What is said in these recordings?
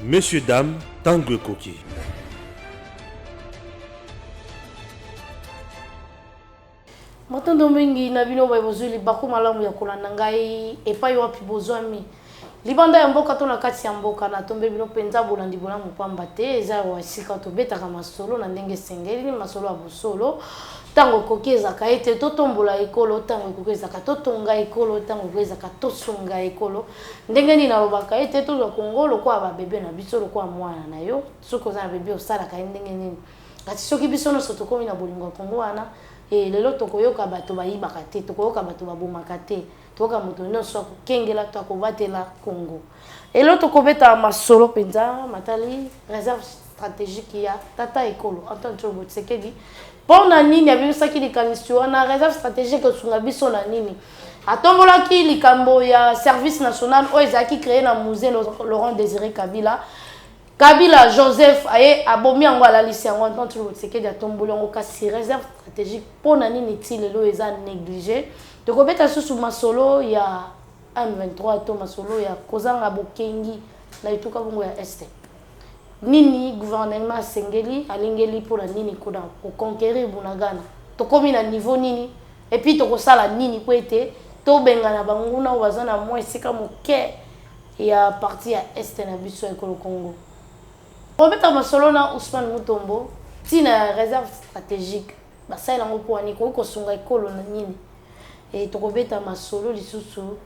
Messieurs, dames, Tanguy Koki. Matondo mingi na bino ba bozuli bako malamu ya kolanda ngai epai wapi bozwami libanda ya mboka to na kati ya mboka na tombe bino penza bolandi bolamu pamba te eza wa sika to betaka masolo na ndenge sengeli ni masolo ya bosolo tango kokeza ka ete to tombola ekolo tango kokeza ka to tonga ekolo tango kokeza ka to sunga ekolo ndenge ni na lobaka ete to za kongolo kwa ba bebe na biso kwa mwana na yo soko za bebe osala ka ndenge nini kati soki biso no soto komi na bolingo kongo wana lelo tokoyoka bato bayibaka te tokoyoka bato babomaka te tokoka moto nyonso akokengela to akobatela Congo elo tokobeta masolo penza matali réserve stratégique ya tata ekolo Antoine Tshombo Tshisekedi mpona nini abebisaki likanisi wana réserve stratégique esunga biso na nini atombolaki likambo ya service national oyo ezalaki créé na musée Laurent Désiré Kabila Joseph aye abomi yango alalisi yango Antoine Tshombo Tshisekedi atomboli yango kasi réserve stratégique mpona nini ti lelo eza négligé tokobeta susu masolo ya M23 to masolo ya kozanga bokengi na etuka bongo ya este nini gouvernement asengeli alingeli mpona nini kuna koconquérir Bunagana tokomi na niveau nini et puis tokosala nini po ete tobengana banguna oyo baza na mwa esika moke ya parti ya este na biso ya ekolo Congo. Robeta masolo na Ousmane Mutombo tina réserve stratégique basala ngo po ani ko sunga ekolo na nini et tokobeta masolo lisusu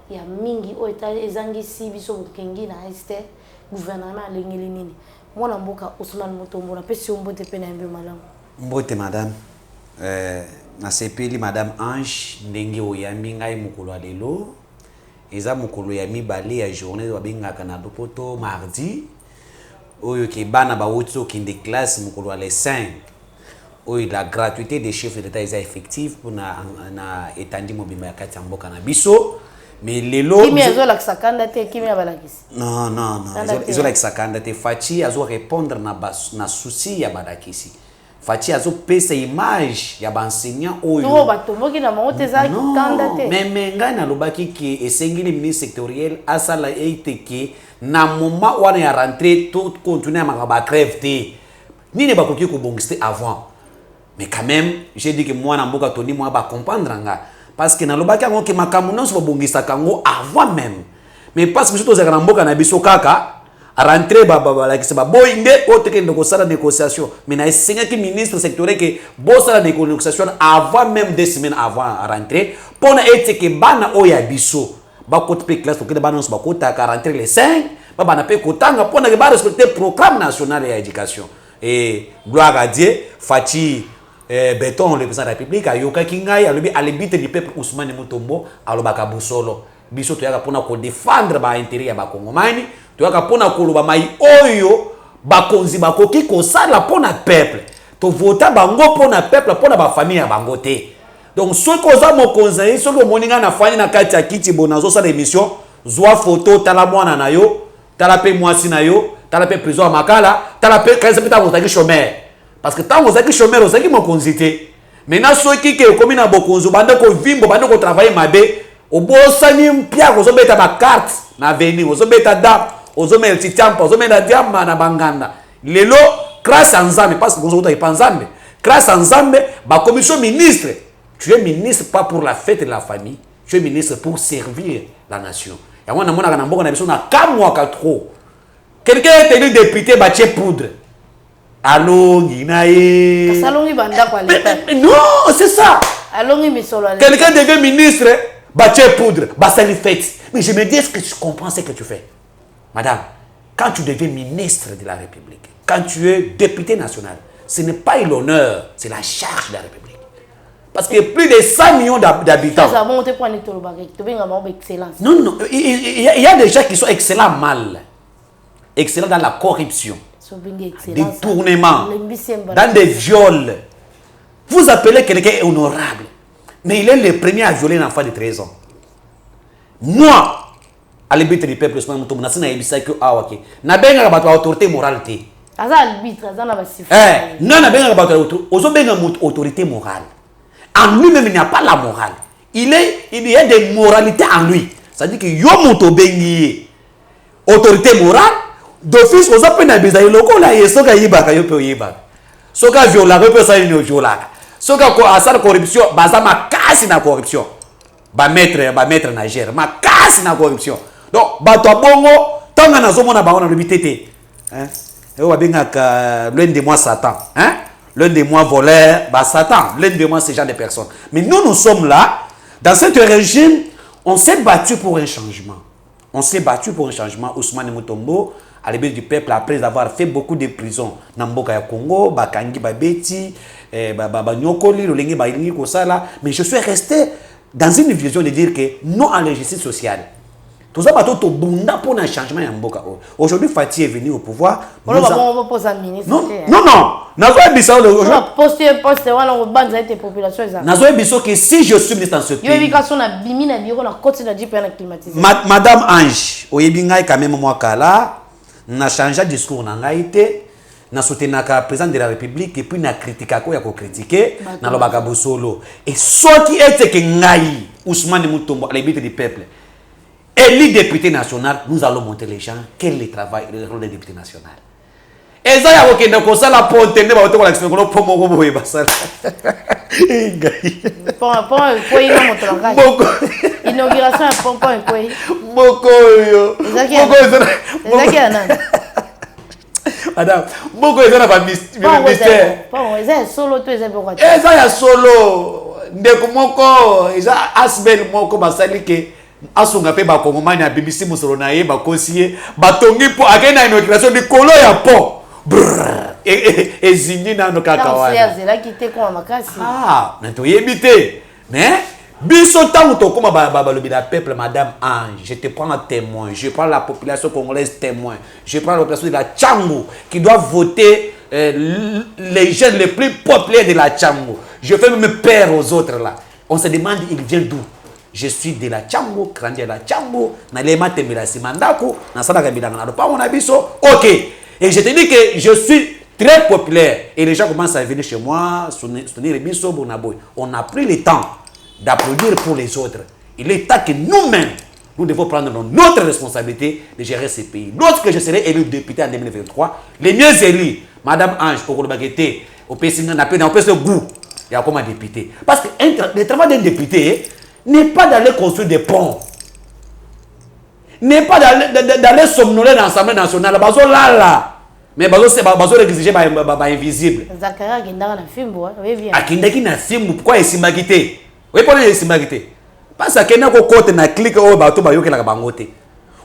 ya mingi o eta ezangisi biso bokengi na este gouvernement alengeli nini mwana mboka Ousmane Mutombo na pesi mbote pe na mbe malamu mbote madame na sepeli madame Ange ndenge oyambi ngai mukolo lelo eza mukolo ya mibale ya journée babengaka na lopoto mardi oyo ke bana ba wotso kinde classe mukolo les 5 oyo la gratuité des chefs d'état est effective pour na etandi mobimba ya kati ya mboka na biso mais lelo kimi azo la sakanda te kimi abalakisi non izo la sakanda te Fachi azo répondre na souci ya balakisi Fachi azo pesa image ya ba enseignant oyo no batomboki na monte za kanda te mais ngai na lobaki ki esengeli ministre sectoriel asala eiteke na moment wana ya rentrée tout continuer à ba grève te nini ba koki ko bongiste avant mais quand même j'ai dit que moi na mboka toni moi ba comprendre nga parce que na lobaki ngo ke makamu non so bongisa kango avant même mais parce que surtout za na mboka na biso kaka rentrée la ki ba boyinde oteke ndoko sala négociation mais na esenya ki ministre sectoriel que bo sala négociation avant même 2 semaines avant rentrée pona eteke bana oya biso ba côté pe classe que bana so ba kota 40 les 5 ba bana pe kotanga pona que ba respecter programme national ya éducation et gloire à Dieu Fachi Béton le président de la République ayoka kingai alobi alibite du peuple Ousmane Mutombo alobaka busolo biso to yaka pona ko défendre ba intérêt ya ba Kongomani to yaka pona ko loba mai oyo ba konzi ba koki ko sala pona peuple to vota bango pona peuple pona ba famille ya bango te donc ce ko za mo konzi ce ko moninga na fani na kati ya kiti bonazo sa émission zwa photo tala mwana na yo tala pe mwasi na yo tala pe prison ya makala tala pe kaisa peta mo taki chômeur parce que tant ozaki chômeur ozaki mokonzi te maintenant soki ke komi na bokonzo bande ko vimbo bande ko travailler mabe obosani mpia kozobeta ba carte na avenir ozobeta dap ozomela titampa ozomela diamba na banganda lelo grâce à Nzambe parce que kozota ipanzambe grâce à Nzambe ba commission ministre tu es ministre pas pour la fête de la famille tu es ministre pour servir la nation ya wana mona kana mboka na biso na kamwa ka trop quelqu'un est élu député ba tie poudre Allongi nae. Kasalongi banda kwa l'État. Non, c'est ça. Allongi misolo. Quelqu'un devient ministre, bâtir poudre, basali fête. Mais je me dis, est-ce que tu comprends ce que tu fais? Madame, quand tu deviens ministre de la République, quand tu es député national, ce n'est pas l'honneur, c'est la charge de la République. Parce qu'il y a plus de 100 millions d'habitants. Ça va monter pour un excellence. Non, il y a des gens qui sont excellents mal. Excellents dans la corruption. Des tournements, dans des viols. Vous appelez quelqu'un honorable, mais il est le premier à violer un enfant de 13 ans. Moi, à l'habitude du peuple, je n'ai autorité morale. Non, autorité morale. En lui-même, il n'y a pas la morale. Il y a des moralités en lui. C'est-à-dire que yo moto bengi autorité morale. d'office aux appels na biza loko la yesoka yibaka yo pe yibaka soka viola yo pe sa yo viola soka ko asala corruption baza makasi na corruption ba maître na gère makasi na corruption donc bato bongo tanga na zomona bango na lobitete hein et wa bengaka l'un de moi Satan hein l'un de moi voleur ba Satan l'un de moi ce genre de personnes mais nous sommes là dans cette régime on s'est battu pour un changement. On s'est battu pour un changement. Ousmane Mutombo, à l'époque du peuple, après avoir fait beaucoup de prisons, Namboka ya Congo, Bakangi Babeti, Nyokoli, Lolengi Baïlingi Kosala, mais je suis resté dans une vision de dire que non à la justice sociale. Tout ça, c'est un bunda pour un changement en Mboka. Aujourd'hui, Fatih est venu au pouvoir. On va poser un ministre. Non, non. Nazoé Bissau, on va poster un poste, on va banzer tes populations. Nazoé Bissau, que si je suis ministre dans ce pays. Madame Ange, Oyebinga quand même moi kala, n'a changé de discours n'a été, n'a soutenu le président de la République et puis n'a critiqué quoi ya ko critiquer, n'a lobaka bosolo. Et ce qui était que Ngaï, Ousmane Mutombo, à l'habitude du peuple. Élu député national, nous allons montrer les gens quel est le travail et le rôle des députés nationaux. Et ça, il y a un ça la ponte, il y a un l'explication pour mon robot et ça. Inauguration à Pompon et Koué. Mokoyo. Madame, beaucoup de gens n'ont mystère. Bon, ils solo, tu es pourquoi. Et ça, il y a solo. Ndeko moko, ils ont asbel moko basali ke. Asunga pe ba kongomani ya BBC musoro na ye ba kosiye batongi po akena inauguration de kolo ya po et zingi na no kakawana nato yebite mais biso tango to koma ba lobi da peuple madame Ange je te prends un témoin je prends la population congolaise témoin je prends la population de la Tchango qui doit voter les jeunes les plus populaires de la Tchango je fais même peur aux autres là on se demande il vient d'où. Je suis de la Tchango, grandi à la Tchango, na lema temela simandako, na sadaka bilanga na lopa on abiso. OK. Et je te dis que je suis très populaire et les gens commencent à venir chez moi, soutenir les biso bonaboy. On a pris le temps d'applaudir pour les autres. Il est temps que nous-mêmes nous devons prendre notre responsabilité de gérer ce pays. Lorsque je serai élu député en 2023, les mieux élus, Madame Ange, pour le au PSN, n'a pas de goût. Il y a comme un député. Parce que le travail d'un député n'est pas d'aller construire des ponts. N'est pas d'aller somnoler dans l'Assemblée nationale. Bazo là. Mais bazo exiger invisible. Zakaria kindaka na fimbo, oui bien. Akindaki na fimbo, pourquoi esimagité? Oui pour les esimagité. Parce que kena ko côté na clique o bato ba yokela bangote.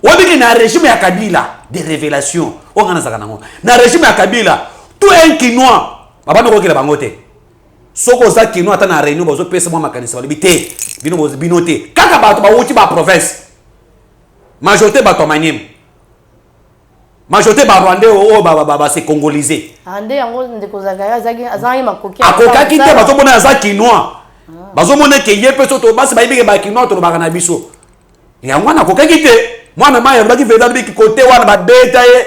Wabiki na régime ya Kabila des révélations. O ngana saka nango. Na régime ya Kabila, tout un Kinois, babano ko kela bangote. Soko za Kinois ata na réunion bazo pesa moi makanisa balibité. Binoté. Kaka bato ba wuti ba province. Majorité bato manyem. Majorité ba Rwandais o ba se congolisé. Ande yango ndeko Zakaria zaki azangi makoki. Akokaki te bato bona za Kinois. Bazo mona ke yepe so to basi ba yibike ba Kinois to ba na biso. Yango na kokaki te. Mwana maya ba ki veda biki côté wana ba beta ye.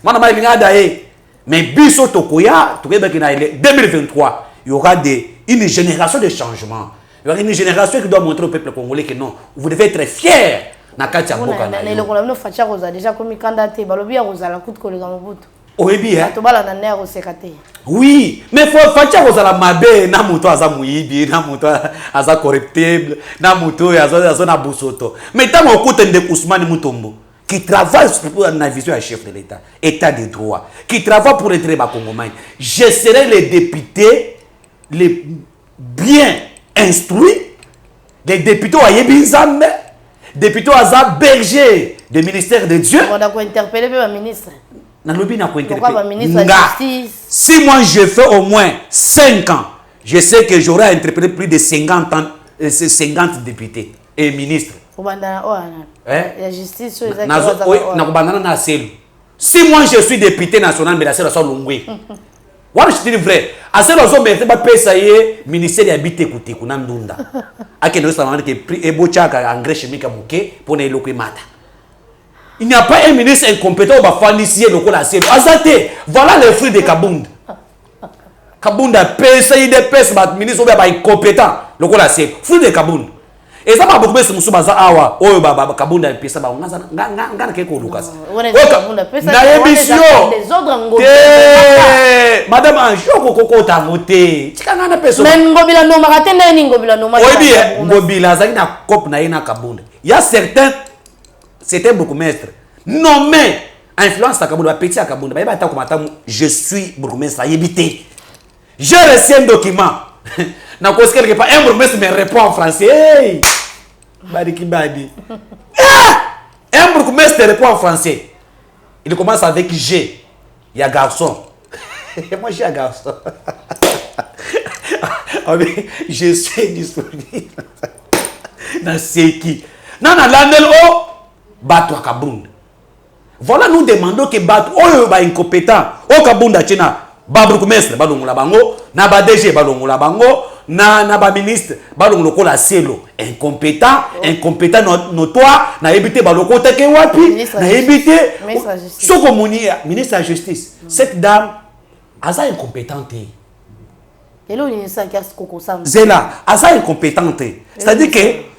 Mwana maya lingada ye. Mais biso to koya to ke ba ki na 2023, il y aura une génération de changements. Il y aura une génération qui doit montrer au peuple congolais que non, vous devez être fiers. Oui, mais il faut faire la mabe na muto aza muibi, na muto aza corruptible, na muto aza na busoto. Mais tant qu'on écoute de Ousmane Mutombo qui travaille pour la vision du chef de l'État, État de droit, qui travaille pour les traités congolais, je serai le député les bien instruits, des députés à Yébinzambe, députés à berger du ministère de Dieu. On a interpellé le ministre. Si moi je fais au moins 5 ans, je sais que j'aurai interpellé plus de 50 députés et ministres. La justice, si moi je suis député national, mais la seule Longwe. Je dis vrai. À ce moment où pas payer ministère d'habiter écouter qu'on ndunda. À quel moment que ebochaka engrais chimique pour ne loquer mata. Il n'y a pas un ministre incompétent ou bafanissier local à ciel. Azate, voilà les fruits de Kabund. Kabund a payé des pèses, mais ministre ou incompétent local à ciel. Fruits de Kabund. Et ça va beaucoup plus sur baza awa. Oh baba kabunda pesa ba ngana ke ko Lucas. Na émission. Madame Anjoko koko tamote. Tika ngana peso. Mais ngobila no makate na ni ngobila no makate. Oui bien, ngobila zaki na cop na ina kabunda. Il y a certains c'était bourgmestre nommé influence à kabunda petit à kabunda. Ba ta komata je suis bourgmestre yebité. J'ai reçu un document. Na cause quelque part un bourgmestre me répond en français. Hey! Badi kibadi. Un bourgmestre répond en français. Il commence avec G. Il y a garçon. Moi j'ai un garçon. Je suis disponible. Dans ce qui. Non, non, l'année au Bato à Kabunda. Voilà, nous demandons que Bato, oh, bah, incompétent, oh, Kabunda, Tchena, Babroukoumestre, Balongula Bango, Naba DG, Balongula Bango, Naba ministre, Balongolo la Cielo, incompétent, incompétent notoire, n'a évité Baloko Takewapi, n'a évité. Ministre de la Justice. Cette dame, elle est incompétente. Zéla, elle est incompétente. C'est-à-dire que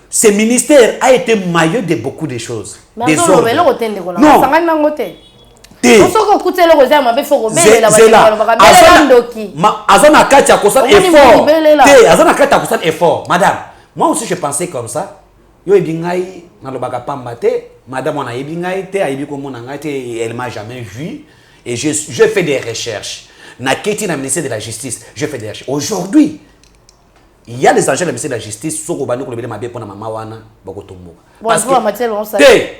ce ministère a été maillot de beaucoup de choses. Des ordres. Non. Effort. Madame, moi aussi je pensais comme ça. Madame, on a elle m'a jamais vu. Et je fais des recherches. Na keti na ministère de la Justice, je fais des recherches. Aujourd'hui, il y a des agents de la ministère de la Justice qui sont venus pour le maman pour maman wana bakotombo. Parce que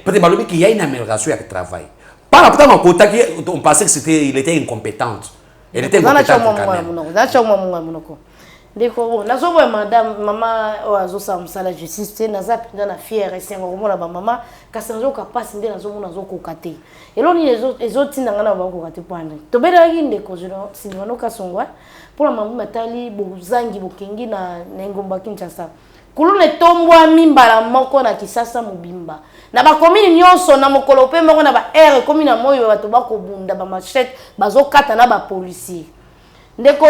peut-être qu'il y a une amélioration avec le travail. Par rapport à contact, on pensait que il était incompétente. Elle était incompétente quand même. Ndeko nazoboya madame mama oazo samsala justice te naza pinda na fière esengo komona ba mama kasi nazo kapasi nde nazo mona zo kokate eloni ezo tinda ngana ba kokate pande to bela ndeko jino silvano kasongwa pour la mamu matali bozangi bokengi na ngomba Kinshasa kulune tombwa mimbala moko na Kisasa mobimba na ba commune nyonso na mokolo pe moko na ba air commune na moyo bato bakobunda ba machette bazokata na ba policier. Ndeko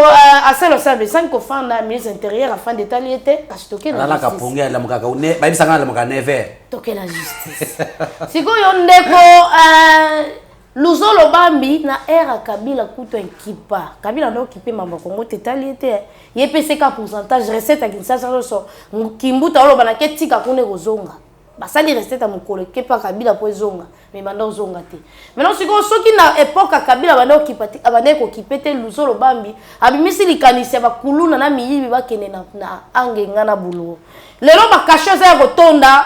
aselo sabe 5 fois na ministre intérieur afin d'état liété astoke na la ponga la mukaka une ba bisanga la mukaka never toke la justice siko yo ndeko luzolo bambi na era Kabila kuto ekipa Kabila ndo kipe mamba Kongo état liété yepeseka pourcentage recette à Kinshasa so kimbuta olo bana ketika kune kozonga basali recette à mukolo kepa Kabila po zonga mais banda zonga te maintenant siko soki na époque Kabila banda okipati abande ko kipete luzolo bambi abimisi likanisi ba kuluna na miyibi bakene na angenga na bulu lelo ba kasho za kotonda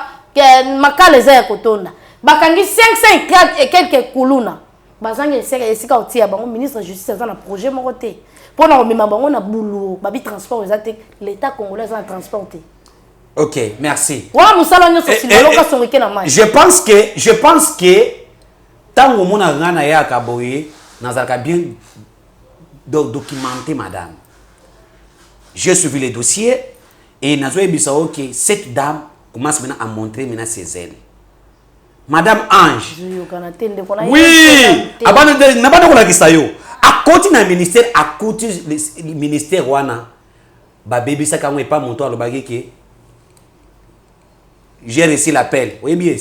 makale za kotonda bakangi 554 et quelques kuluna bazangi esika otia bango ministre de justice za na projet moko te pona komema bango na bulu babi transport exact l'état congolais za transporter. Ok, merci. Je pense que tant que mon agana ya kaboye, nazalaka bien documenté, madame. J'ai suivi les dossiers et nazoé bisao que cette dame commence maintenant à montrer maintenant ses ailes. Madame Ange. Oui. Abandonne n'abandonne la kisayo. À côté na ministère, à côté le ministère wana, ba baby ça quand pas monto le bagé qui j'ai reçu l'appel. Oui, bien.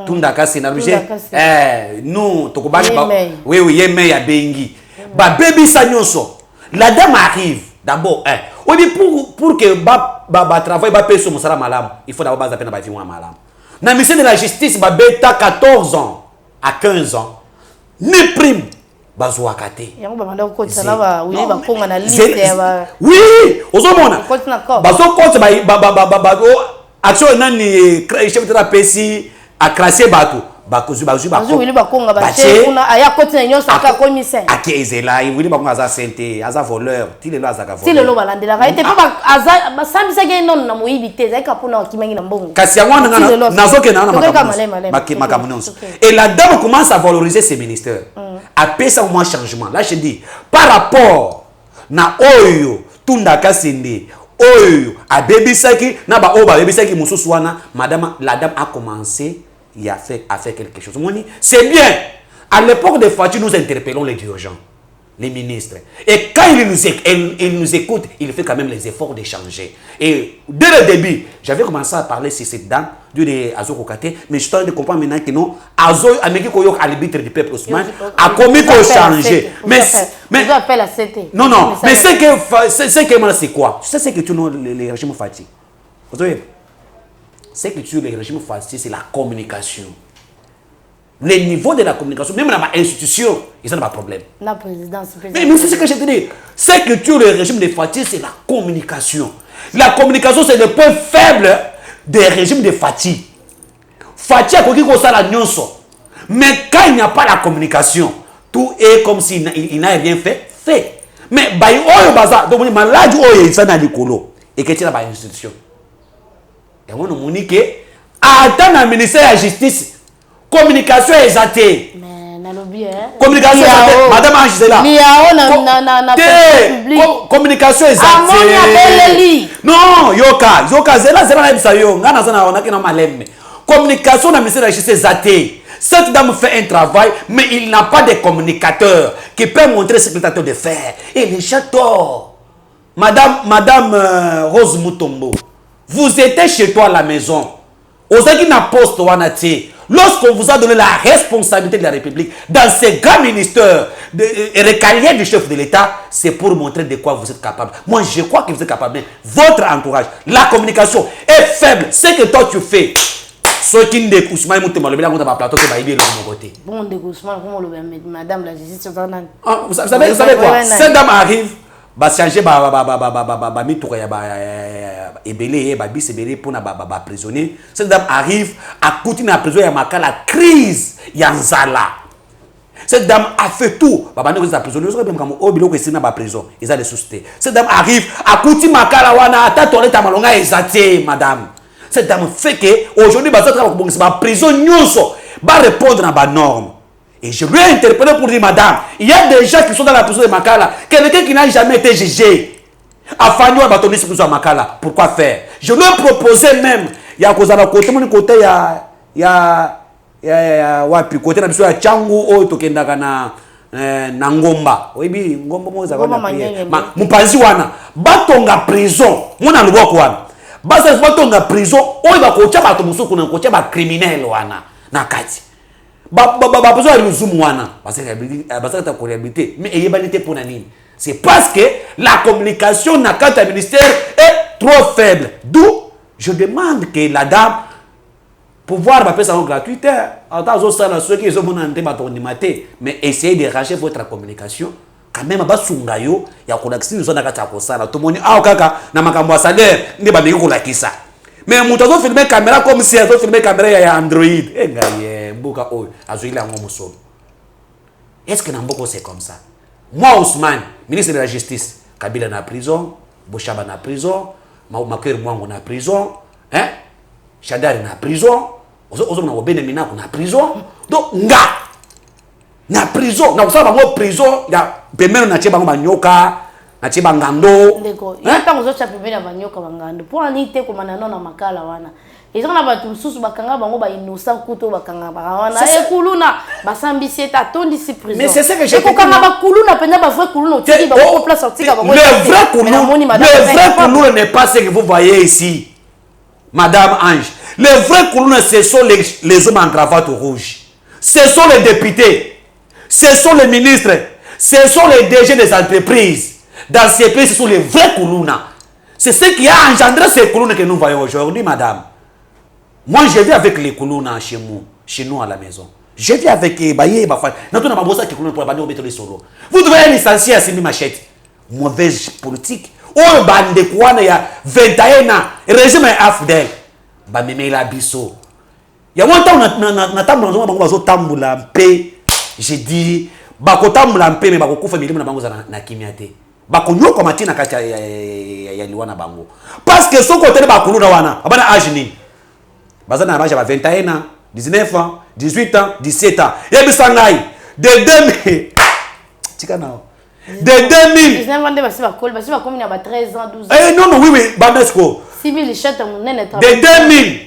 Tunda kasi na nous tokobali ba oui oui yeme ya bengi. Ba baby sa nyonso. La dame arrive d'abord oui pour que ba travail ba peso musala malam, il faut d'abord baza pena ba viwa malam. Na ministère de la justice ba beta 14 ans à 15 ans. Ni prime bazwa kate. Yango ba manda ko tsala ba oui ba konga na liste ya oui, ozomona. Bazo ko ba action nani chef de la PC a crassé bateau bakozu wili bakonga ba chef kuna aya koti na nyonso aka commissaire ake ezela wili bakonga za sente aza voleur tilelo azaka voleur tilelo balandela ka ete pa aza basambisa ke non na moyibi te zaka pona kimangi na mbongo kasi yango ngana nazoke na makamunonso et la dame commence à valoriser ses ministères après ça au moins changement là je dis par rapport na oyo tunda kasende oyo a bebisaki na ba oba bebisaki mususu wana madame la dame a commencé à faire quelque chose. C'est bien. À l'époque des Fati, nous interpellons les dirigeants. les ministres. Et quand il nous écoute, il fait quand même les efforts de changer. Et dès le début, j'avais commencé à parler sur cette dame, de Azo Kokate, mais je suis en train de comprendre maintenant que non, Azo, Ameki Koyok, à l'arbitre du peuple Ousmane, a commis qu'on changer. Mais, je appelle à CT. Non, non, mais c'est que c'est quoi? Tu sais ce que tu as les régimes fatigués. Vous savez, ce que tu as les régimes fatigués, c'est la communication. Le niveau de la communication, même dans l'institution, ils ont pas de problème. La présidence. Mais c'est ce que je te dis. Ce que tu as le régime de fatigue, c'est la communication. La communication, c'est le point faible des régimes de fatigue. Fatigue, c'est la nyonso. Mais quand il n'y a pas la communication, tout est comme s'il n'a rien fait. Mais, donc, malade, il y a des et que tu as une institution. Et on nous dit que, attends le ministère de la Justice, communication exatée. Communication exatée. Madame Angela. Communication exatée. Non, Yoka, Zela, communication dans le ministère de la Justice exatée. Cette dame fait un travail, mais il n'a pas de communicateur qui peut montrer ce qu'il a de faire. Et les châteaux. Madame Rose Mutombo, vous étiez chez toi à la maison. Lorsqu'on vous a donné la responsabilité de la République dans ces grands ministères récaliens du chef de l'État, c'est pour montrer de quoi vous êtes capable. Moi, je crois que vous êtes capable. Votre entourage, la communication est faible. Ce que toi tu fais, ceux qui ne découchent pas, ils ont plateau, bon, madame la justice, vous savez quoi? Cette dame arrive. Changer pour prisonnier. Cette dame arrive à coûter la prison à la crise Yanzala. Cette dame a fait tout. Cette dame arrive à coûter Makala wana ta toilette à malonga exaté madame. Cette dame fait que aujourd'hui la prison nyonso va répondre à la norme. Et je lui ai interpellé pour dire, madame, il y a des gens qui sont dans la prison de Makala, quelqu'un qui n'a jamais été jugé. Afin de bâtonner ce prison de Makala, pourquoi faire? Je lui ai proposé même, il y a côté, il y a côté na Changu o tokendaka na Ngomba. Oui, Ngomba mo zakana. Mupanzi wana, batonga prison, mona luboko wana. Basa batonga prison, o ba kocha bato musuku na kocha ba criminel wana na kati. Besoin de nous parce que réhabilité mais ayez pour nani. C'est parce que la communication dans le ministère est trop faible. D'où je demande que la dame pouvoir faire ça en gratuité. Ceux qui sont mais essayez de ranger votre communication. Quand même, il y a tout le monde na makambo salaire ne ba ko la kisa. Mais mon tazo filmer caméra comme si azo filmer caméra ya Android. Est-ce que Namboko c'est comme ça? Moi, Ousmane, ministre de la Justice, Kabila na prison, Boshaba na prison, Maker Mwango na prison, hein? Chadari na prison, Ozo na Obenemina na prison. Donc, na prison, na usaba ngo prison, ya pemeno na cheba ngo nyoka. Nachiba ngando. Ndeko. Il pas ngozo chapembe na banyoka bangando. Pour anite ko manano na makala wana. Ils ont ba tususu bakanga bango ba innocent kuto bakanga ba wana. E kuluna basambisi eta tondi si prison. Mais c'est ça que j'ai compris. Ko kanga ba kuluna penda ba vrai kuluna otiki ba ko place otika ba. Le vrai kuluna n'est pas ce que vous voyez ici. Madame Ange. Le vrai kuluna ce sont les hommes en cravate rouge. Ce sont les députés. Ce sont les ministres. Ce sont les DG des entreprises. Dans ces pays, ce sont les vrais Koulouna. C'est ce qui a engendré ces Koulouna que nous voyons aujourd'hui, madame. Moi, je vis avec les Koulouna chez nous à la maison. Je vis avec les Baye et Bafan. Vous devez licencier à Simi Machette. Mauvaise politique. Oh, bande quoi, il y a 21 ans. Le régime est AFDEL. Bameme la biso. Il y a un temps, on a paix. J'ai dit, bakotamula paix, mais bakokufa milima na bango na kimiate. Bakonyo comme tina kati ya liwana bango parce que son côté bakulu na wana abana âge ni bazana âge ba 21 ans 19 ans 18 ans 17 ans et bisangai de 2000 tika nao de 2000 19 ans de basi ba comme ni ba 13 ans 12 ans non oui bandesco 6000 chata munene de 2000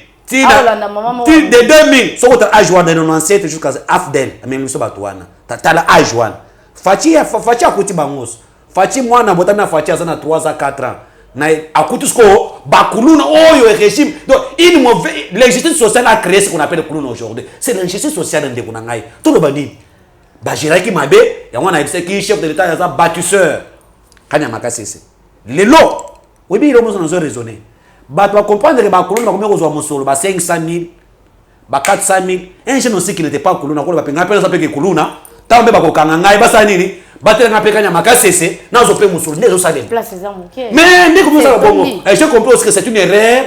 de 2000 son côté âge wana 97 jusqu'à afdel mais nous so batwana tala âge wana Fachi akuti bangos. Fachi mwana botami na Fachi azana 3 à 4 ans. Na akuti sko bakuluna oyo régime. Donc l'injustice sociale a créé ce qu'on appelle le kuluna aujourd'hui. C'est l'injustice sociale ndeko na ngai. Tout le bandi. Ba Gérard Mabe, ya mwana ibise ki chef de l'état ya bâtisseur. Kanya makasese. Lelo, oui il omo zo raisonner. Ba tu comprendre que bakuluna ba komeko zo mosolo ba 500,000, ba 400,000. Un jeune aussi qui n'était pas kuluna ko ba penga pena sa peke kuluna. Tambe ba kokanga ngai ba sa nini? Battre na pekanya makasese na zo pe musulu ndezo salem. Place za moké. Mais ndeko mo sa bongo. Et je comprends aussi que c'est une erreur.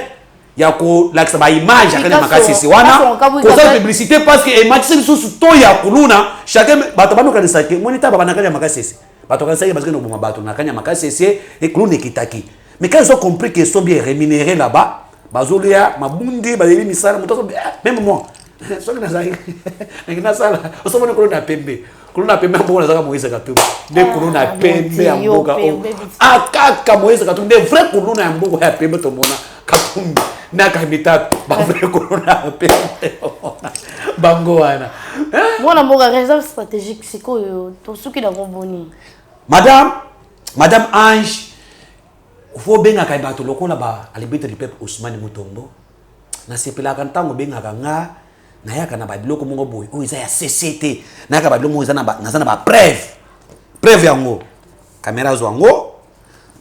Ya ko l'accès ba image ya kanya makasese wana. Ko sa publicité parce que image c'est sous to ya kuluna, chacun bato bano kanisa ke monita ba kanya makasese. Bato kanisa parce que no boma bato na kanya makasese et kuluna kitaki. Mais quand ils ont compris qu'ils sont bien rémunérés là-bas, bazolia mabundi ba yebi misala muto même moi. Soki na zai. Ngina sala. Osomone kuluna pembe. Kuluna pembe mboka na zaka Moïse Katumbi. De kuluna pembe ya mboka. Akaka Moïse Katumbi de vrai kuluna ya mboka ya pembe to mona Katumbi. Na kamita ba vrai kuluna pembe. Bango wana. Mwana mboka réserve stratégique siko to suki na komboni. Madame Ange faut benga ka bato lokola ba alibitre du peuple Ousmane Mutombo. Na sepela kan tango benga nga na yaka na ba biloko mongo boy o isa ya CCT na yaka ba biloko isa na ba preuve yango kamera zo yango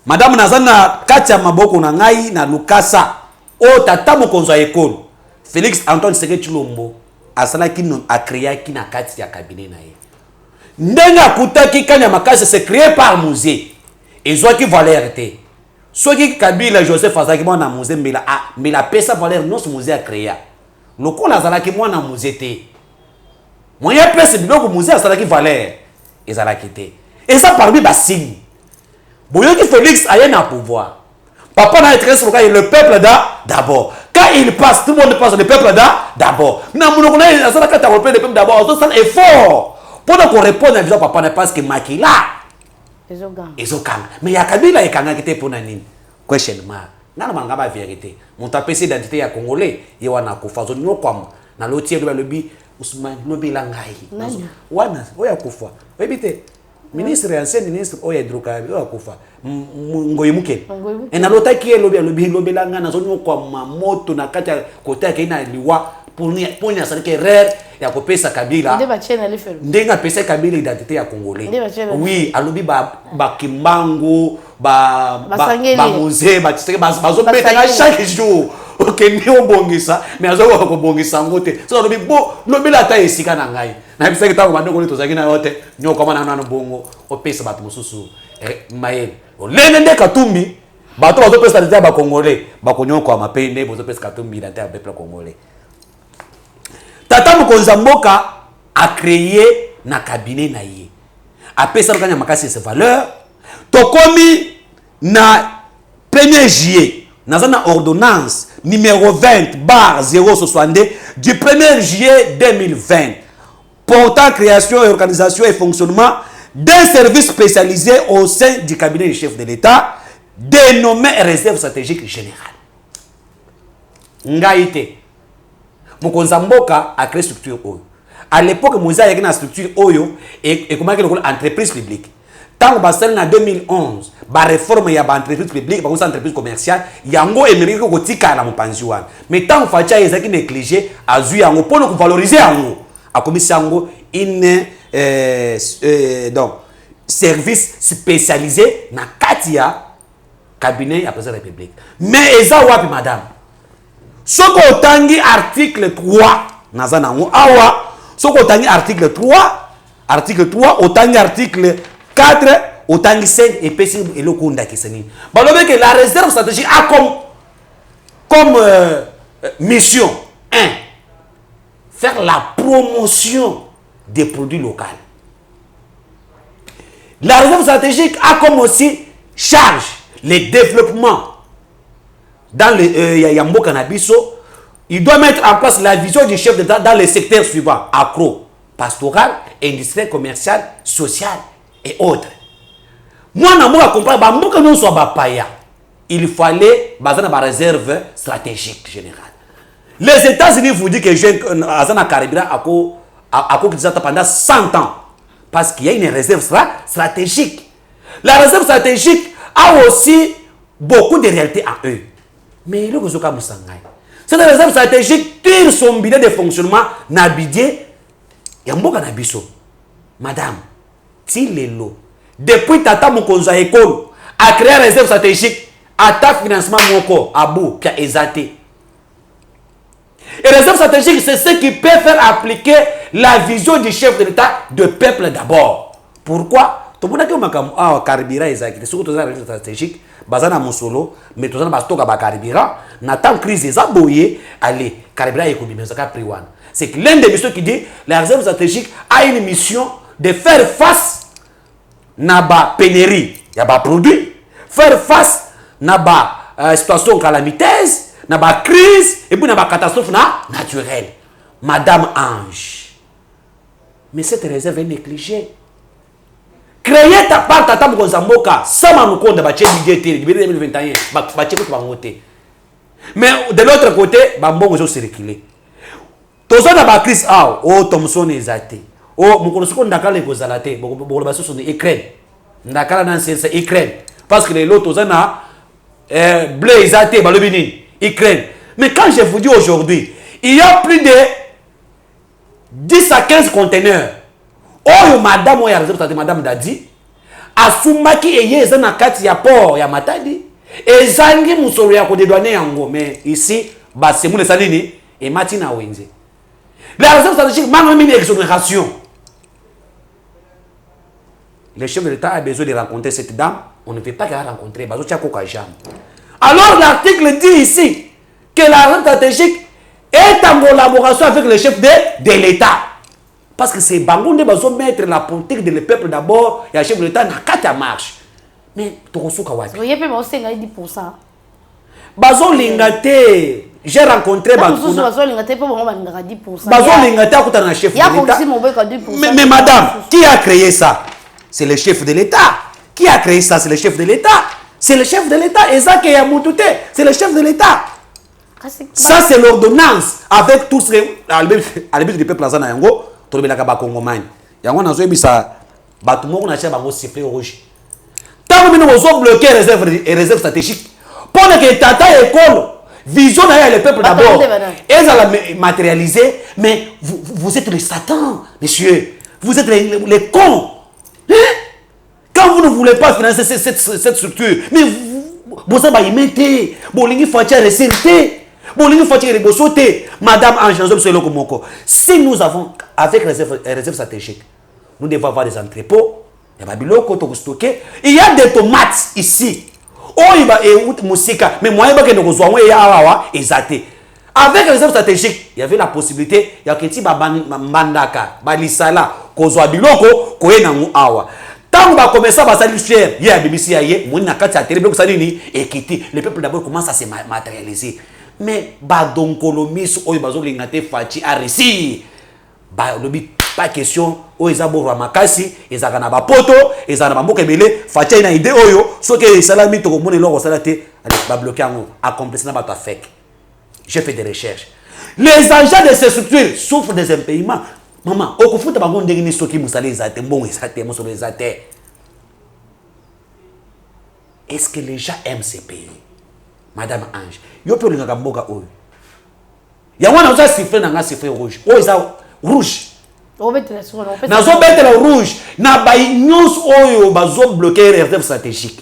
madame nazana kati ya maboko na ngai na Lukasa o tata mokonzo ya ekolo Félix Antoine Tshisekedi Tshilombo asala kino a créé ki na kati ya cabinet na ye ndenga kutaki kanya makasi c'est créé par musée ezwaki valeur te soki Kabila Joseph azaki mwana musée mais la pesa valeur non ce musée a créé lokola azalaki mwana musée te moyen pesa biloko musée azalaki valeur ezalaki te et ça parmi basigne boyoki Félix aye na pouvoir papa na être sur le peuple d'abord quand il passe tout le monde passe le peuple d'abord na monoko na azalaka ta le peuple d'abord ça c'est effort pour qu'on réponde à dire papa na parce que makila ezokanga mais ya Kabila ekanga kite pona nini questionnement nana manga ba vérité mon tapé identité ya congolais ye wana kufa zo nyokwam na lotie le lobi Ousmane Nobila ngai wana oya kufa ebite ministre ancien ministre oya hydrocarbures oya kufa ngoyi muke et na lotaki lobi lobelanga na zo nyokwam moto na kati ya kota ke ina liwa pour nya sali ke rare ya kopesa Kabila ndenga pesa Kabila identité ya congolais oui alobi ba kimbangu ba musée ba tseke bazo metanga chaque jour OK ni obongisa mais azo ko bongisa ngote so alobi bo lobela ta esika na ngai na bisaki tango bandoko le tozaki na yote nyoko mana na bongo opesa bato mosusu mael olene nde Katumbi bato bazo pesa identité ba congolais ba konyoko ma pende bazo pesa Katumbi identité ya peuple congolais. Tata Mokonza Mboka a créé na cabinet na ye. Après ça, kanya makasi ses valeurs. Tokomi na 1er juillet. Nazana ordonnance numéro 20/062 du 1er juillet 2020 portant création et organisation et fonctionnement d'un service spécialisé au sein du cabinet du chef de l'État dénommé réserve stratégique générale. Ngaïté. Mokonza Mboka a créé structure oyo. À l'époque, Moïse y a une structure oyo et comment qu'il entreprise publique. Tant que en 2011, la réforme y a une entreprise publique, une entreprise commerciale, il y a un émérite qui tika la pension. Mais tant que Fatia est négligé, a eu un pour nous valoriser a commis une donc service spécialisé dans Katia cabinet à président de la République. Mais eza wapi madame. Soko otangi article 3 nazana ngo awa soko otangi article 3 otangi article 4 otangi 5 et pesi eloko ndakisani balobe que la réserve stratégique a comme mission 1 faire la promotion des produits locaux. La réserve stratégique a comme aussi charge le développement dans le Yambo Cannabiso. Il doit mettre en place la vision du chef d'État dans les secteurs suivants: agro, pastoral, industriel, commercial, social et autres. Moi, je ne comprends pas que nous sommes paya. Il fallait baser dans la réserve stratégique générale. Les États-Unis vous disent que Azana Caribira a pendant 100 ans. parce qu'il y a une réserve stratégique. La réserve stratégique a aussi beaucoup de réalités en eux. Mais il y a aussi comme ça. Cette réserve stratégique tire son bilan de fonctionnement n'habillé. Il y a un bon abisso. Madame, si les lots, depuis Tata Mokonzo à école, a créé une réserve stratégique, à ta financement Moko, à bout, qui a exalté. Et réserve stratégique, c'est ce qui peut faire appliquer la vision du chef de l'État de peuple d'abord. Pourquoi? Tout le monde a un carburant, surtout dans la réserve stratégique, bazana musolo, mais tout ça n'a pas carburant. N'attend crise des aboyés, allez, carburant est comme ça priwan. C'est que l'un des missions qui dit la réserve stratégique a une mission de faire face à la pénurie, il y a des produits, faire face à la situation calamiteuse, à la crise et puis à la catastrophe naturelle. Madame Ange. Mais cette réserve est négligée. Créer ta part à Tam Gonzamboka, ça m'a nous compte de bâtir l'idée 2021, bâtir tout le mais de l'autre côté, Bambon aussi se reculer. Tout ça dans la crise, oh, Thomson est athée. Oh, mon connaissance d'accord les gozalaté, bon, la sur Ukraine. D'accord, dans c'est Ukraine. Parce que les autres, tout ça na blé est athée, balobini, Ukraine. Mais quand je vous dis aujourd'hui, il y a plus de 10 à 15 conteneurs. Oh, madame, oh, ya madame Dadi, asumaki eye zana kati ya port ya Matadi. Et zangi musoro ya kodedwane yango, mais ici, bah c'est mon salini et Martina Wenze. La réserve stratégique manque une exonération. Le chef de l'État a besoin de rencontrer cette dame. On ne peut pas la rencontrer. Alors l'article dit ici que la réserve stratégique est en collaboration avec le chef de l'État. Parce que c'est Bangonde qui va mettre la politique de le peuple d'abord et le chef de l'État n'a qu'à marche. Mais tu reçois quoi? Il y a pas aussi 10%. Bazo Lingate, j'ai rencontré Bazo Lingate pour moi 10%. Bazo Lingate a coûté un chef de l'État. Mais madame, qui a créé ça? C'est le chef de l'État. Qui a créé ça? C'est le chef de l'État. C'est le chef de l'État. Et ça qui est à Moutouté, c'est le chef de l'État. Ça c'est l'ordonnance avec tous les habitudes du peuple azana yango, to le ba Congomani. Yango na zo bisa batu moko na chia bango sifflet rouge. Tant que nous avons bloqué les réserves stratégiques, pour que Tata école, vision derrière le peuple d'abord, elles ont matérialisé, mais vous êtes les satans, monsieur. Vous êtes les cons. Hein? Quand vous ne voulez pas financer cette structure, mais vous savez, vous mettez, vous avez fait recérité, vous avez fait rebosoter, Madame Ange, si nous avons, avec les réserves stratégiques, nous devons avoir des entrepôts. Il y a des tomates ici. Oh, il va écouter musique. Mais moi, il va que nous avons exaté. Avec les réserves stratégiques, il y avait la possibilité. Il y a quelqu'un qui mandaka, balisala, kozwa biloko, koena mu awa. Tant que va commencer à s'allumer, il y a BBC aye, mon nakati a télé, ça dit équité. Le peuple d'abord commence à se matérialiser. Mais badonkolomis, oh, il va zolingate fachi a réussi. Ba lobi pas question o ezaboro makasi ezaka ba poto ezana ba mboka ebele fatia ina idée oyo soki salami to komone loko salate ba bloquer ngo accomplir na ba fake. J'ai fait des recherches. Les agents de ces structures souffrent des impayements. Maman, okufuta bango ndenge ni soki musale ezate mbongo ezate musole ezate. Est-ce que les gens aiment ces pays? Madame Ange, yo pe linga mboka oyo. Ya wana uza siffler na nga siffler rouge. O eza rouge. Nazo betela rouge. Na bayi nyos oyo bazo bloquer les réserves stratégiques.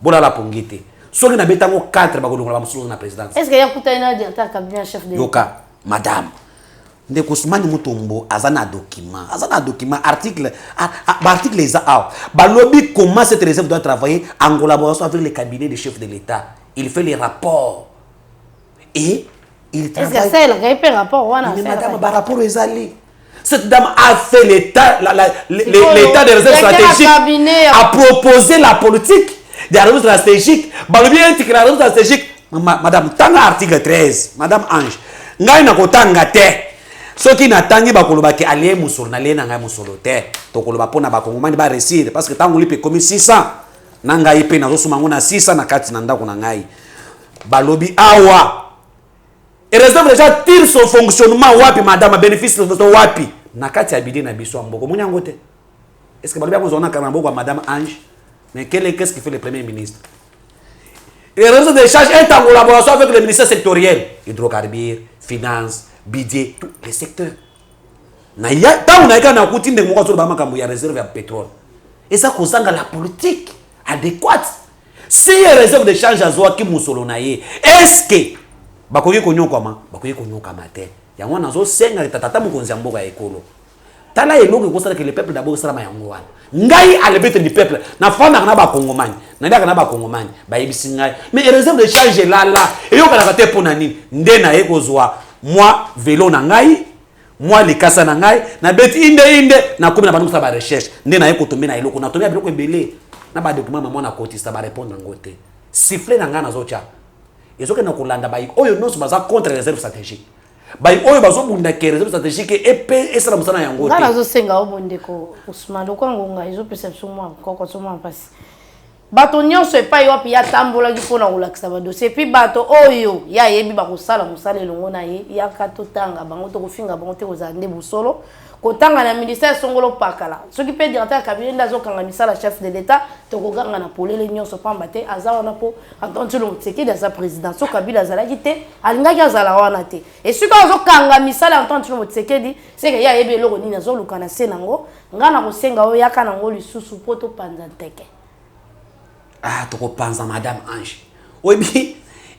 Bona la pongite. Soki na betango 4 bakolongola ba musolo na présidence. Est-ce qu'il y a kutana directeur cabinet chef de Yoka, madame. Ndeko Soumani Mutombo azana document. Azana document article article les a. Balobi comment cette réserve doit travailler en collaboration avec le cabinet du chef de l'État. Il fait les rapports. Et il travaille. Est-ce que c'est le rapport mais madame, par rapport aux alliés. Cette dame a fait l'État des réserves stratégiques, a proposé la politique des réserves stratégiques. Balobi que la réserve stratégique, madame, tanga article 13, madame Ange, ngai na kotanga te. Soki na tangi bakoloba ke allié musolo na lena ngai musolo te. Tokoloba pona bakongomani ba réussir parce que tango lipe comme 600. Na ngai pe na zo sumango na 600 na kati na ndako na ngai. Balobi awa. Et réserve déjà tire son fonctionnement wapi madame bénéfice de wapi. Na kati ya bidé na biso mboko moni yango te. est-ce que vous avez un madame Ange? Mais qu'est-ce qu'il fait le premier ministre? Les réseaux d'échange est en collaboration avec le ministère sectoriel. Hydrocarbures, finances, budget, tous les secteurs. Tant on a une réserve à pétrole. Et ça concerne la politique adéquate. Si il y a réserve d'échange à Zoa qui moussolonnaye, est-ce que bakoye konyo comment? Bakoye konyo kamate. Yango nazo senga tatata mukonzi mboka ekolo. Tala eloko ko que le peuple d'abord sala mayango wana. Ngai à l'ébête du peuple. Na fana na ba kongomani. Na ndaka na ba kongomani. Ba yebisi ngai. Mais réserve d'échange là là. Et yo kana te pona nini? Nde na ekozwa moi vélo na ngai. Moi les kasa na ngai na beti inde na komi na bantu sa ba recherche nde na ekotombe na eloko na tombe biloko ebele na ba document maman na kotista ba répondre ngote siffler na nga na zocha ezoke na kolanda ba oyo non baza contre réserve stratégique ba oyo bazo bunda ke réserve stratégique et sala musana yango te ngana zo senga obondeko Ousmane okangonga ezo perception moi koko soma pasi bato nyonso epai wapi ya tambolaki mpona kolakisa badossier puis bato oyo ya yebi bakosala mosala elongo na ye yaka totanga bango tokofinga bango te kozala nde bosolo kotanga na ministère songolo pakala soki mpe directeur ya cabinet nde azokanga misala chef de l'état tokoganga na polele nyonso pamba te aza wana mpo Antoine Tshilombo Tshisekedi aza président so Kabila azalaki te alingaki azala wana te e soki azokanga misala Antoine Tshilombo Tshisekedi seke ya yebi eloko nini azoluka na se nango nga na kosenga oyo yaka nango lisusu mpo topanza nteke. Ah, tu repenses à Madame Ange. Oui, bien,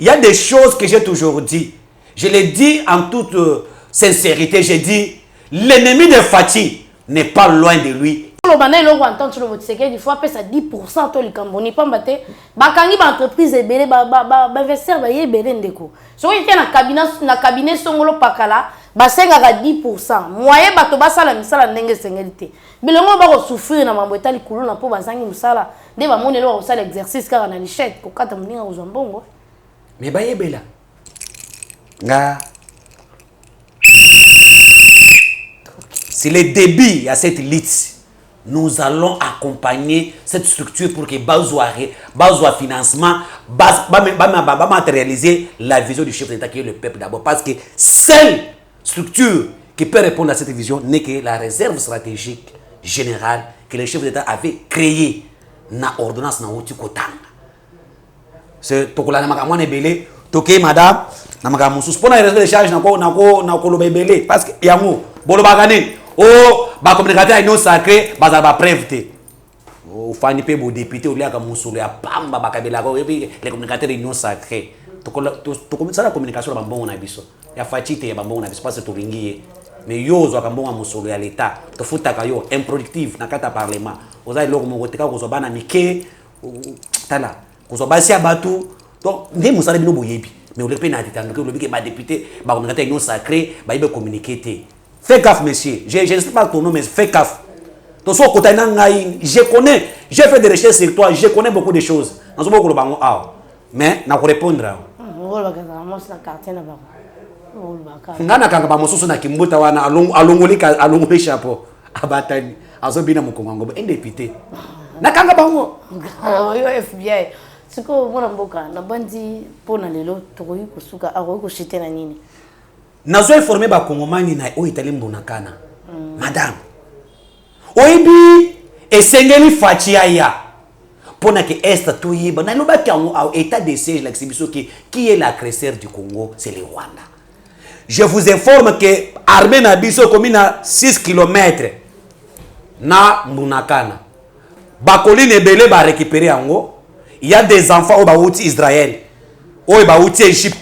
il y a des choses que j'ai toujours dit. Je l'ai dit en toute sincérité. J'ai dit, l'ennemi de Fati n'est pas loin de lui. Il faut appeler ça 10% de l'Ikamboni. Bakangi ba entreprise ebele ba investir ba yebele ndeko. So il y a na cabinet songolo pakala ba senga ka 10%. Moyen bato basala misala ndenge sengelité. Bilongo ba ko souffrir na mambo etali kuluna po bazangi musala. Nde ba monelo ba sala exercice kaka na lichette ko kata muninga uzambongo. Mais ba yebela. Nga c'est le début à cette lutte. Nous allons accompagner cette structure pour que Bazoua financement, matérialiser la vision du chef d'État qui est le peuple d'abord. Parce que seule structure qui peut répondre à cette vision n'est que la réserve stratégique générale que le chef d'État avait créée dans l'ordonnance na Oti Kotanga. C'est Tokola Namakamo Nebele, Toké Madame, Namakamu, pour la réserve de charge, Nakolo parce que Yamou, Bolobagane. Oh, ba communicateur non sacré, ba za ba preuve. Oh, fani pe bo député ou liaka musulu ya pamba ba kabela ko les communicateurs non sacré. To commencer la communication ba mbongo na biso. Ya fatite ya ba mbongo na biso parce to ringiye. Mais yo zo ka mbongo musulu ya l'état. To futaka yo improductif na kata parlement. Oza iloko mo teka ko zo bana mike tala. Ko zo basi abatu. Donc ndé musala bino boyebi. Mais o le pe na ditanga ko lobi ke ba député ba communicateur non sacré ba ibe communiquer. Fais gaffe, monsieur. Je ne sais pas ton nom, mais fais gaffe. Je connais, j'ai fait des recherches sur toi, je connais beaucoup de choses. Mais je vais répondre. Nazo informé ba Kongomani na o Italie mbonakana. Madame. Oibi esengeli fachi aya. Pona que esta toyiba na loba ki en état de siège l'exhibition qui est l'agresseur du Congo, c'est le Rwanda. Je vous informe que armée na biso commune à 6 km na mbonakana. Ba colline ebele ba récupérer yango. Il y a des enfants au Baouti Israël. Au Baouti Égypte.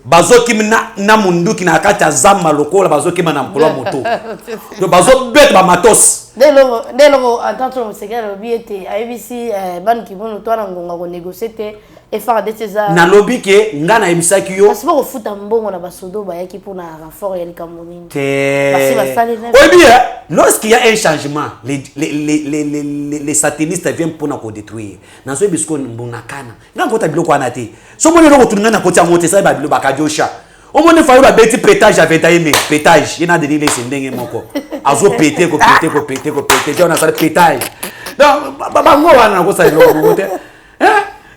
Bazo kim na mundu ki na kati azama lokola bazo kim na mkola moto. Do bazo bet ba matos. Delo attention au secrétaire biete ABC ban ki bono to na ngonga ko négocier te et faire de ces na lobby ke ngana emisaki yo. Parce que futa mbongo na basodo ba yaki pour na renfort ya likamoni. Oui bien, lorsqu'il y a un changement, les satanistes viennent pour nous détruire. Dans ce bisco mbonakana. Ngako ta biloko anate. So moni loko tunanga na koti ya mote sa ba bilo bakajosha. O moni fa yo ba beti pétage avec taïme, pétage. Il y en a des les sendenge moko. Azo péter ko péter. Tu on a ça pétage. Donc ba ngo wana ko sa biloko mote.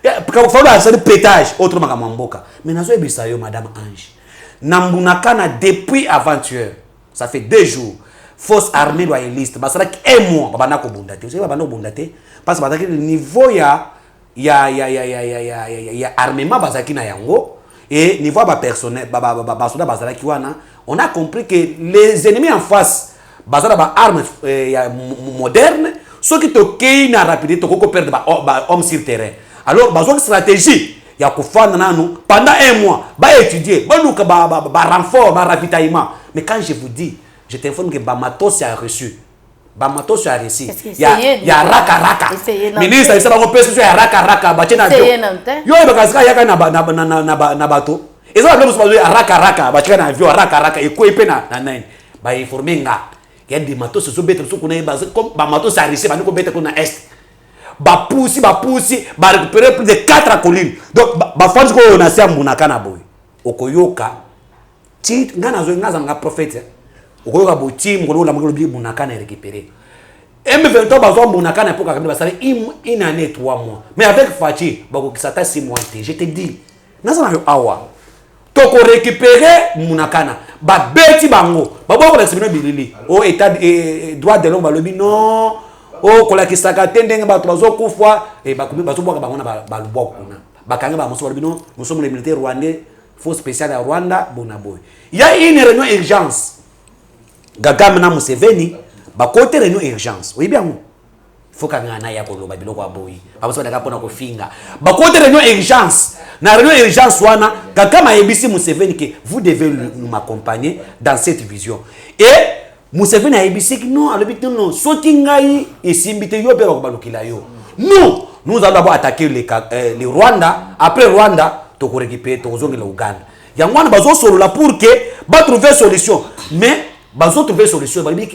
Quand il faut faire pétage, autrement qu'à Mamboka. Mais nous avons Madame Ange. Nambunakana depuis avant-hier, ça fait 2 jours. force armée loyaliste basala un mois babana ko bundate c'est babana ko bundate parce que le niveau ya armement bazaki na yango et niveau ba personnel ba soda bazala ki wana on a compris que les ennemis en face bazala ba armes moderne ceux qui te na rapidité to ko perdre ba homme sur terrain alors bazo stratégie ya kufana nanu pendant un mois ba étudier ba luka ba renfort ba ravitaillement mais quand je vous dis je t'informe que Bamatos a reçu. Bamatos a reçu. Il y a raka. Ministre, il s'est pas il y a raka. Bachena jo. Yo il bakasika yaka na bato. Et ça le monsieur raka. Bachena avion raka et quoi pe na nine. Ba informer nga. Il y a des matos so betre so kuna base comme Bamatos a reçu ba ko betre kuna est. Ba poussi ba récupérer plus de 4 collines. Donc ba fans ko na sia munaka na boy. Okoyoka. Ti nga prophète. Okoyoka boti mukolo la mukolo bi munaka na récupérer. M23 bazwa munaka na poka kabila basali une année 3 mois. Mais avec Fachi bako kisata 6 mois. Je te dis. Nazana yo awa. Toko récupérer munakana. Ba beti bango. Babo ko la semino bilili. O état droit de l'homme balobi non. O ko la kisaka tendenge ba bazo kufwa e ba kubi bazo boka bango na ba lubwa kuna. Bakanga ba muso balobi non. Nous sommes les militaires rwandais. Force spéciale à Rwanda bonaboy. Il y a une réunion urgence. Gagame na Museveni ba côté réunion urgence. Oui bien. Faut ka ngana ya ko loba biloko aboyi. Baboso ba pona ko finga. Ba côté réunion urgence. Na réunion urgence wana Gagame ayebisi Museveni que vous devez nous m'accompagner dans cette vision. Et Museveni ayebisi que non, alobi non, soti ngai esimbite yo pe ba ko balukila yo. Non, nous allons d'abord attaquer les Rwanda, après Rwanda to ko récupérer to zongi la Uganda. Yangwana bazo solo la pour que ba trouver solution. Mais bazo trouver solution ba bi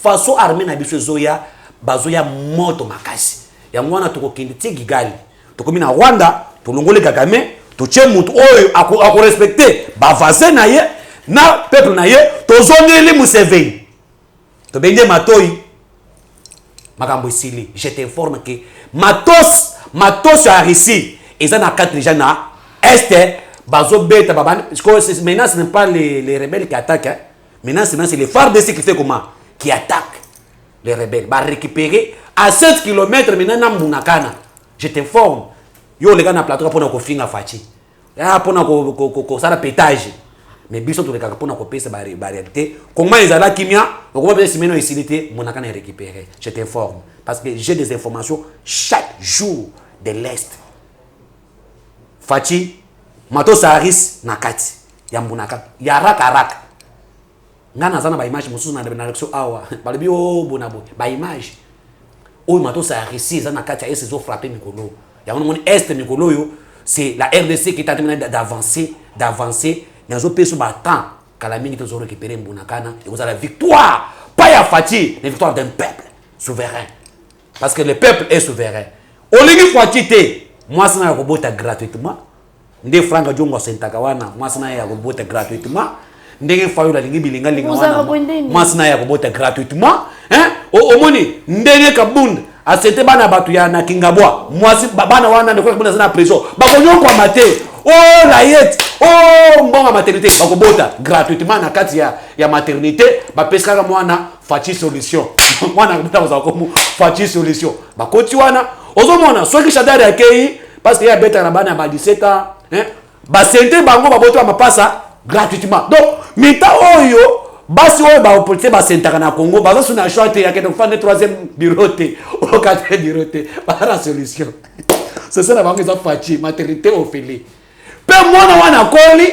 façon armée na biso zoya bazoya moto makasi yangwana to ko kindi tigigali to komi na Rwanda to longole Kagame to tche mutu oyo ako respecter ba vaccin na ye na peuple na ye to zongeli Museveni to bende matoi makambo isili. Je t'informe que matos a réussi et ça na 4 déjà na est bazo beta babane maintenant ce n'est pas les rebelles qui attaquent hein. Maintenant c'est les FARDC qui fait comment qui attaquent les rebelles va récupérer à 7 km maintenant na munakana. Je t'informe yo les gars na plateau pour ko finga fachi ya pour ko sala pétage mais biso to les gars pour ko pesa ba réalité comment ils ala kimia comment peut simeno isilité munakana récupérer. Je t'informe parce que j'ai des informations chaque jour de l'est. Fachi matos aris nakati ya munakana ya raka ngana zana ba image mususu na réaction awa balobi o bonabo ba image o matos a réussi zana kati ya ces frappé mikolo ya on est mikolo yo c'est la RDC qui est en train d'avancer nazo peso ba temps kala mingi to zo récupérer mbunakana et vous avez la victoire pas ya Fati la victoire d'un peuple souverain parce que le peuple est souverain olingi Fati te moi ça na robota gratuitement nde franga jongo sentaka wana moi ça na ya robota gratuitement ndenge fayo la lingi bilinga linga wana masina ya kobota gratuitement hein o moni ndenge kabunda asete bana batu ya na kingabwa mwasi bana wana ndeko kabunda sana prison bakonyo kwa mate oh la yet oh mbonga maternité bakobota gratuitement na kati ya maternité ba peskaka mwana Fachi solution mwana kubota za komu Fachi solution bakoti wana ozomona soki shadari akei parce que ya beta na bana ba 17 ans hein ba sente bango babota mapasa gratuitement. Donc, mita oyo, basi oyo ba opportunité ba sentaka na Congo, baza suna choix te yake donc faire 3e bureau te, ou 4e bureau te, ba la solution. C'est ça la banque za Fachi, maternité Ophélie. Pe mwana wana koli,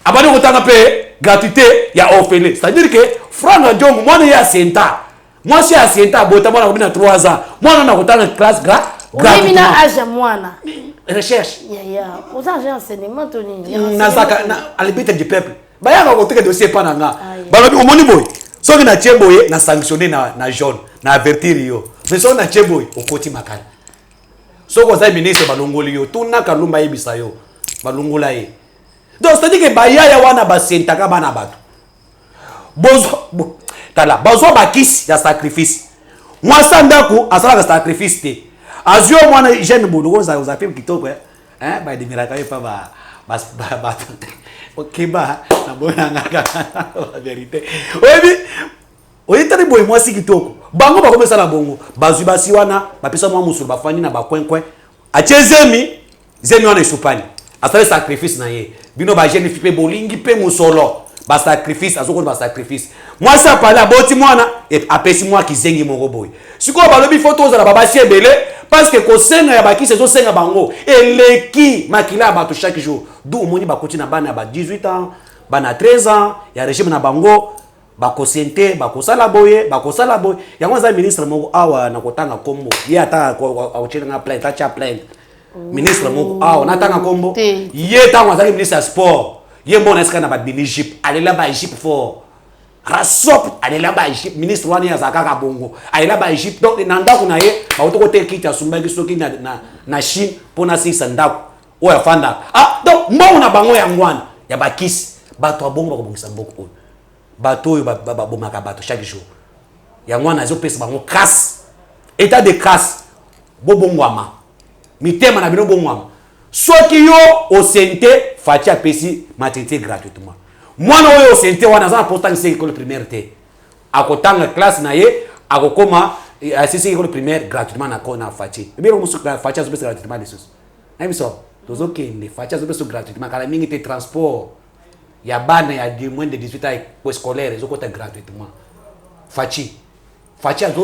abani kotanga pe gratuité ya Ophélie. C'est-à-dire que franga jongo mwana ya senta. Moi si ya senta bota mwana kobina 3 ans. Mwana na kotanga classe gratuitement. Mimi na âge mwana. Recherche. Aux agents enseignement Tony. Nazaka na alibite du peuple. Bayaka ko teke dossier pa nanga. Balobi omoni boy. Soki na cheboye na sanctionner na jaune, na avertir yo. Mais soki na cheboye okoti makala. Soko za ministre balongoli yo, tuna kalumba yebisa yo. Balongola ye. Donc c'est-à-dire que bayaya wana basentaka bana bato. Bozo tala, bozo bakisi ya sacrifice. Mwasa ndako asala sacrifice te. Azio mwana jeune boulot za uzapim kitoko hein ba demiraka pa ba OK ba na bona ngaka la vérité. Oui oyi tani boy moi si kitoko bango ba komesa na bongo bazwi basi wana bapesa mwa musulu bafani na bakwenkwe achezemi zemi wana esupani asale sacrifice na ye bino ba jeune fille bolingi pe musolo ba sacrifice azoko ba sacrifice moi ça parler aboti mwana et apesi moi kizengi moko boy siko balobi photo za baba siebele parce que ko senga ya bakise zo senga bango eleki makila bato chaque jour d'où moni ba koti na bana ba 18 ans bana 13 ans ya régime na bango bakosente bakosala boye yango za ministre moko awa na kotanga kombo ye ata akochelenga plainte acha plainte ministre moko awa natanga kombo ye tango azali ministre ya sport ye mbona eska na ba Egypte alela ba Egypte fort rasop alela ba Egypte ministre wani azaka ka bongo alela ba Egypte donc na ndako na ye ba otoko te kiti asumbaki soki na Chine pona sisa ndako oya fanda donc mbona na bango ya ngwana ya bakisi bato abongo bakobongisa mboko oyo bato oyo babomaka bato chaque jour yango wana azopesa bango casse état de casse bobongwama mitema na bino bongwama soki yo osente fatia pesi maternité gratuitement mwana oyo osente wana aza na postang 5 école primaire te akotanga classe na ye akokoma asisi école primaire gratuitement na fatia ebiro musu fatia azopesa gratuitement les choses na biso tozokende fatia azopesa gratuitement kala mingi te transport ya bana ya moins de 18 ans pour scolaire ils ont gratuitement fachi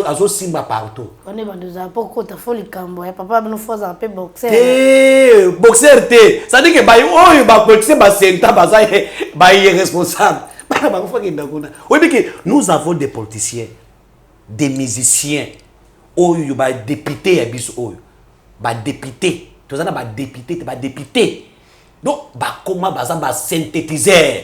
azo simba partout on est bandoza poko ta folie kambo ya papa bino foza un peu boxer boxer te ça dit que ba oyo ba boxer ba senta ba irresponsable ba ko fakenda kuna oui que nous avons des politiciens des musiciens oyo ba député ya biso oyo ba député tozana ba député donc bakoma baza ba synthétiseur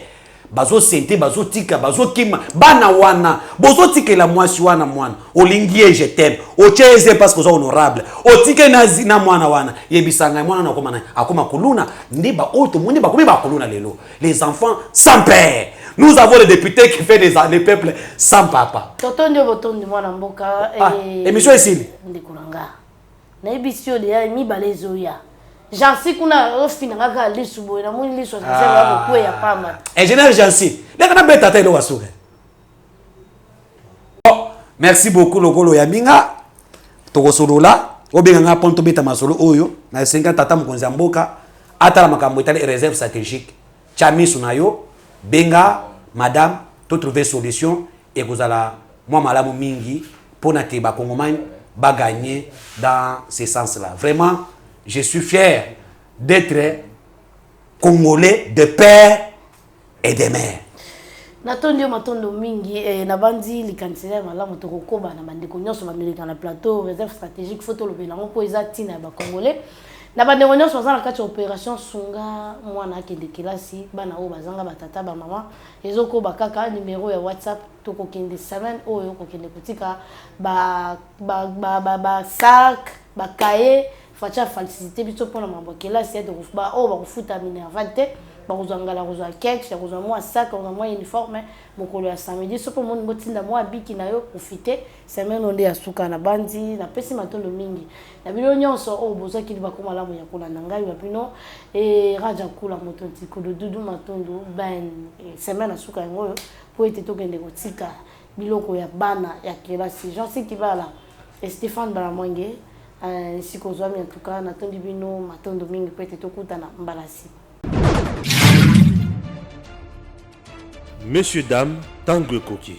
bazo synthé bazo tika bazo kima bana wana bozo tikela mwasi wana mwana olingie je t'aime ocheze parce que so honorable otike na mwana wana yebisanga mwana na koma na akoma kuluna ndiba auto mundi bakomi bakuluna lelo les enfants sans père nous avons les députés qui fait les peuples sans papa totondi botondi mwana mboka émission ici ndikulanga na ebisio de ya mi balezo ya Jansi kuna ofina ngaka lisu boy na muni lisu sasa ko ya pamba. Ingénieur Jansi, leka na beta telo wasuke. Merci beaucoup lokolo ya minga. Toko solola, obenga nga ponto beta masolo oyo na 50 tata mukonzi ya mboka atala makambo etali réserve stratégique. Chamisu na yo benga madame to trouver solution et kozala moi malamu mingi pona te ba kongomani ba gagner dans ce sens-là. Vraiment je suis fier d'être Congolais de père et de mère. Natondi matondo mingi na bandi likansela malamu tokokoba na bandeko nyonso bameleka na plateau réserve stratégique photo le belango po eza tina ba congolais na bandeko nyonso za na kati opération sunga mwana akende kelasi bana o bazanga batata ba mama ezoko bakaka numéro ya WhatsApp tokokende semaine oyo kokende kutika ba sac ba cahier facha falsité biso pona mambo kelasi ya donc ba o ba kufuta minervante ba kozangala kozwa cake ya kozwa moi sac kozwa moi uniforme mokolo ya samedi so po mon botinda moi biki na yo profiter semaine onde ya suka na bandi na pesi matondo mingi na bino nyonso o boza kili ba koma lamu ya kula na ngai bino e raja kula motonti ko do dudu matondo ben semaine suka ngoyo po ete tokende kotika biloko ya bana ya kelasi Jean Sikibala et Stéphane Balamwenge sikozwami en tout cas natondi bino matondo mingi po ete tokutana mbalasi. Messieurs, dames, Tanguy Koki.